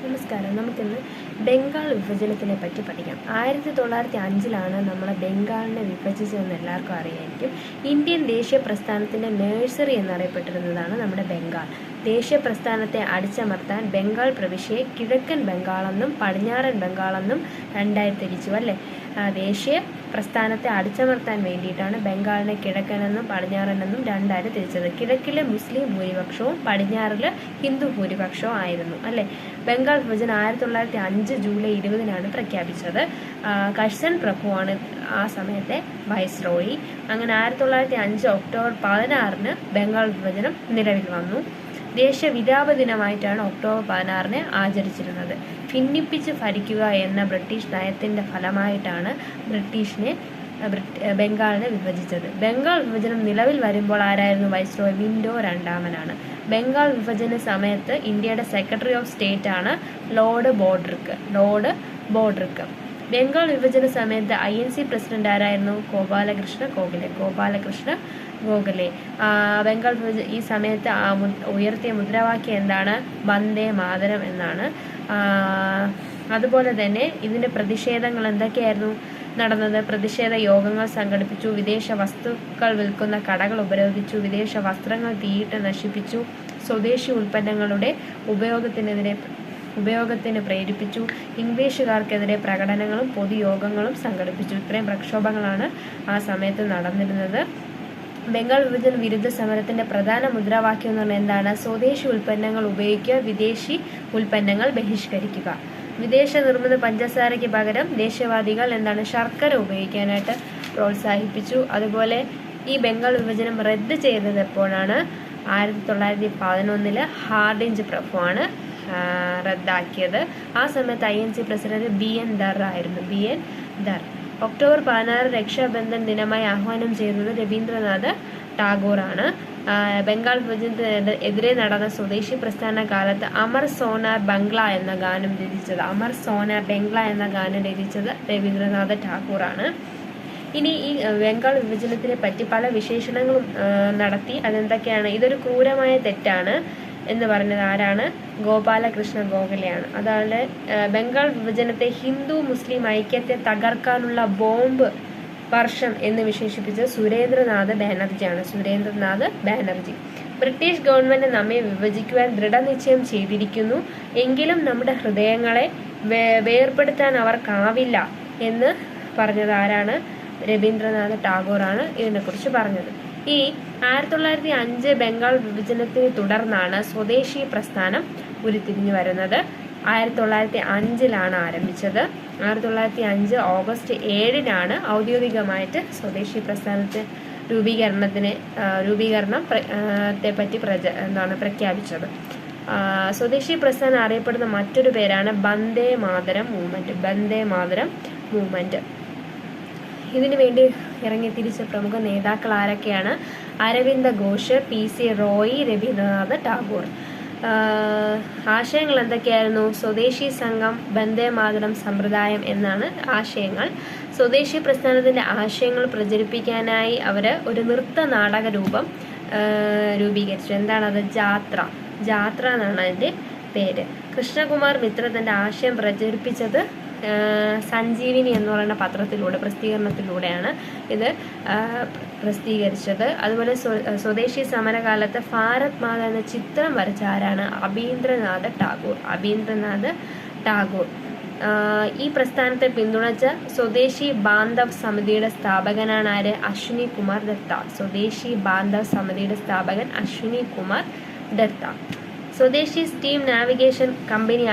നമസ്കാരം. നമുക്കിന്ന് ബംഗാൾ വിഭജനത്തിനെ പറ്റി പഠിക്കാം. 1905 നമ്മളെ ബംഗാളിനെ വിഭജിച്ചതെന്ന് എല്ലാവർക്കും അറിയായിരിക്കും. ഇന്ത്യൻ ദേശീയ പ്രസ്ഥാനത്തിൻ്റെ നഴ്സറി എന്നറിയപ്പെട്ടിരുന്നതാണ് നമ്മുടെ ബംഗാൾ. ദേശീയ പ്രസ്ഥാനത്തെ അടിച്ചമർത്താൻ ബംഗാൾ പ്രവിശ്യയെ കിഴക്കൻ ബംഗാളെന്നും പടിഞ്ഞാറൻ ബംഗാളെന്നും രണ്ടായി തിരിച്ചു അല്ലേ. ദേശീയ പ്രസ്ഥാനത്തെ അടിച്ചമർത്താൻ വേണ്ടിയിട്ടാണ് ബംഗാളിനെ കിഴക്കനെന്നും പടിഞ്ഞാറനെന്നും രണ്ടായി തിരിച്ചത്. കിഴക്കിലെ മുസ്ലിം ഭൂരിപക്ഷവും പടിഞ്ഞാറിൽ ഹിന്ദു ഭൂരിപക്ഷവും ആയിരുന്നു അല്ലേ. ബംഗാൾ വിഭജനം 1905 ജൂലൈ 20 പ്രഖ്യാപിച്ചത്. കഴ്സൺ പ്രഭുവാണ് ആ സമയത്തെ വൈസ്രോയി. അങ്ങനെ 1905 ഒക്ടോബർ 16 ബംഗാൾ വിഭജനം നിലവിൽ വന്നു. ദേശീയ വിലാപ ദിനമായിട്ടാണ് ഒക്ടോബർ 16 ആചരിച്ചിരുന്നത്. ഭിന്നിപ്പിച്ച് ഭരിക്കുക എന്ന ബ്രിട്ടീഷ് നയത്തിൻ്റെ ഫലമായിട്ടാണ് ബംഗാളിനെ വിഭജിച്ചത്. ബംഗാൾ വിഭജനം നിലവിൽ വരുമ്പോൾ ആരായിരുന്നു വൈസ്രോയ്? വിൻഡോ രണ്ടാമനാണ്. ബംഗാൾ വിഭജന സമയത്ത് ഇന്ത്യയുടെ സെക്രട്ടറി ഓഫ് സ്റ്റേറ്റ് ആണ് ലോർഡ് ബോഡ്രിക്ക്. ബംഗാൾ വിഭജന സമയത്ത് INC പ്രസിഡന്റ് ആരായിരുന്നു? ഗോപാലകൃഷ്ണ ഗോഖലെ. ബംഗാൾ ഈ സമയത്ത് ഉയർത്തിയ മുദ്രാവാക്യം എന്താണ്? വന്ദേ മാതരം എന്നാണ്. അതുപോലെ തന്നെ ഇതിൻ്റെ പ്രതിഷേധങ്ങൾ എന്തൊക്കെയായിരുന്നു നടന്നത്? പ്രതിഷേധ യോഗങ്ങൾ സംഘടിപ്പിച്ചു, വിദേശ വസ്തുക്കൾ വിൽക്കുന്ന കടകൾ ഉപരോധിച്ചു, വിദേശ വസ്ത്രങ്ങൾ തീയിട്ട് നശിപ്പിച്ചു, സ്വദേശി ഉൽപ്പന്നങ്ങളുടെ ഉപയോഗത്തിന് പ്രേരിപ്പിച്ചു, ഇംഗ്ലീഷുകാർക്കെതിരെ പ്രകടനങ്ങളും പൊതുയോഗങ്ങളും സംഘടിപ്പിച്ചു. ഇത്രയും പ്രക്ഷോഭങ്ങളാണ് ആ സമയത്ത് നടന്നിരുന്നത്. ബംഗാൾ വിഭജന വിരുദ്ധ സമരത്തിന്റെ പ്രധാന മുദ്രാവാക്യം എന്ന് പറഞ്ഞാൽ എന്താണ്? സ്വദേശി ഉൽപ്പന്നങ്ങൾ ഉപയോഗിക്കുക, വിദേശി ഉൽപ്പന്നങ്ങൾ ബഹിഷ്കരിക്കുക. വിദേശ നിർമ്മിത പഞ്ചസാരയ്ക്ക് പകരം ദേശീയവാദികൾ ശർക്കര ഉപയോഗിക്കാനായിട്ട് പ്രോത്സാഹിപ്പിച്ചു. അതുപോലെ ഈ ബംഗാൾ വിഭജനം റദ്ദ് ചെയ്തത് എപ്പോഴാണ്? 1911 ഹാർഡിഞ്ച് പ്രഭുവാണ് റദ്ദാക്കിയത്. ആ സമയത്ത് INC പ്രസിഡന്റ് BN ദർ ആയിരുന്നു. BN there. ഒക്ടോബർ 16 രക്ഷാബന്ധൻ ദിനമായി ആഹ്വാനം ചെയ്തത് രവീന്ദ്രനാഥ് ടാഗോർ ആണ്. ബംഗാൾ വിഭജനത്തിന് എതിരെ നടന്ന സ്വദേശി പ്രസ്ഥാന കാലത്ത് അമർ സോനാർ ബംഗ്ല എന്ന ഗാനം രചിച്ചത് രവീന്ദ്രനാഥ് ടാഗോർ ആണ്. ഇനി ഈ ബംഗാൾ വിഭജനത്തിനെ പറ്റി പല വിശേഷണങ്ങളും നടത്തി. അതെന്തൊക്കെയാണ്? ഇതൊരു ക്രൂരമായ തെറ്റാണ് എന്ന് പറഞ്ഞത് ആരാണ്? ഗോപാലകൃഷ്ണ ഗോഖലെയാണ്. അതായത് ബംഗാൾ വിഭജനത്തെ ഹിന്ദു മുസ്ലിം ഐക്യത്തെ തകർക്കാനുള്ള ബോംബ് വർഷം എന്ന് വിശേഷിപ്പിച്ചത് സുരേന്ദ്രനാഥ് ബാനർജി. ബ്രിട്ടീഷ് ഗവൺമെന്റ് നമ്മെ വിഭജിക്കുവാൻ ദൃഢനിശ്ചയം ചെയ്തിരിക്കുന്നു, എങ്കിലും നമ്മുടെ ഹൃദയങ്ങളെ വേർപെടുത്താൻ അവർക്കാവില്ല എന്ന് പറഞ്ഞത് ആരാണ്? രവീന്ദ്രനാഥ് ടാഗോറാണ് ഇതിനെക്കുറിച്ച് പറഞ്ഞത്. ഈ 1905 ബംഗാൾ വിഭജനത്തിന് തുടർന്നാണ് സ്വദേശി പ്രസ്ഥാനം ഉരുത്തിരിഞ്ഞു വരുന്നത്. 1905 ആരംഭിച്ചത്. 1905 ഓഗസ്റ്റ് 7 ഔദ്യോഗികമായിട്ട് സ്വദേശി പ്രസ്ഥാനത്തെ രൂപീകരണത്തെ പറ്റി പ്രഖ്യാപിച്ചത്. സ്വദേശി പ്രസ്ഥാനം അറിയപ്പെടുന്ന മറ്റൊരു പേരാണ് വന്ദേ മാതരം മൂവ്മെന്റ്. ഇതിനു വേണ്ടി ഇറങ്ങിത്തിരിച്ച പ്രമുഖ നേതാക്കൾ ആരൊക്കെയാണ്? അരവിന്ദ ഘോഷ്, PC റോയ്, രവീന്ദ്രനാഥ് ടാഗോർ. ആശയങ്ങൾ എന്തൊക്കെയായിരുന്നു? സ്വദേശി സംഘം, വന്ദേ മാതരം സമ്പ്രദായം എന്നാണ് ആശയങ്ങൾ. സ്വദേശി പ്രസ്ഥാനത്തിന്റെ ആശയങ്ങൾ പ്രചരിപ്പിക്കാനായി അവർ ഒരു നൃത്ത നാടക രൂപീകരിച്ചു. എന്താണത്? ജാത്ര എന്നാണ് അതിൻ്റെ പേര്. കൃഷ്ണകുമാർ മിത്ര തന്റെ ആശയം പ്രചരിപ്പിച്ചത് സഞ്ജീവിനി എന്ന് പറയുന്ന പ്രസിദ്ധീകരണത്തിലൂടെയാണ് ഇത് പ്രസിദ്ധീകരിച്ചത്. അതുപോലെ സ്വദേശി സമരകാലത്ത് ഭാരത് മാത എന്ന ചിത്രം വരച്ച ആരാണ്? അബീന്ദ്രനാഥ് ടാഗോർ. ഈ പ്രസ്ഥാനത്തെ പിന്തുണച്ച സ്വദേശി ബാന്ധവ് സമിതിയുടെ സ്ഥാപകനാണ് ആര്? അശ്വിനി കുമാർ ദത്ത. സ്വദേശി ബാന്ധവ് സമിതിയുടെ സ്ഥാപകൻ അശ്വിനി കുമാർ ദത്ത. സ്വദേശി സ്റ്റീം നാവിഗേഷൻ കമ്പനി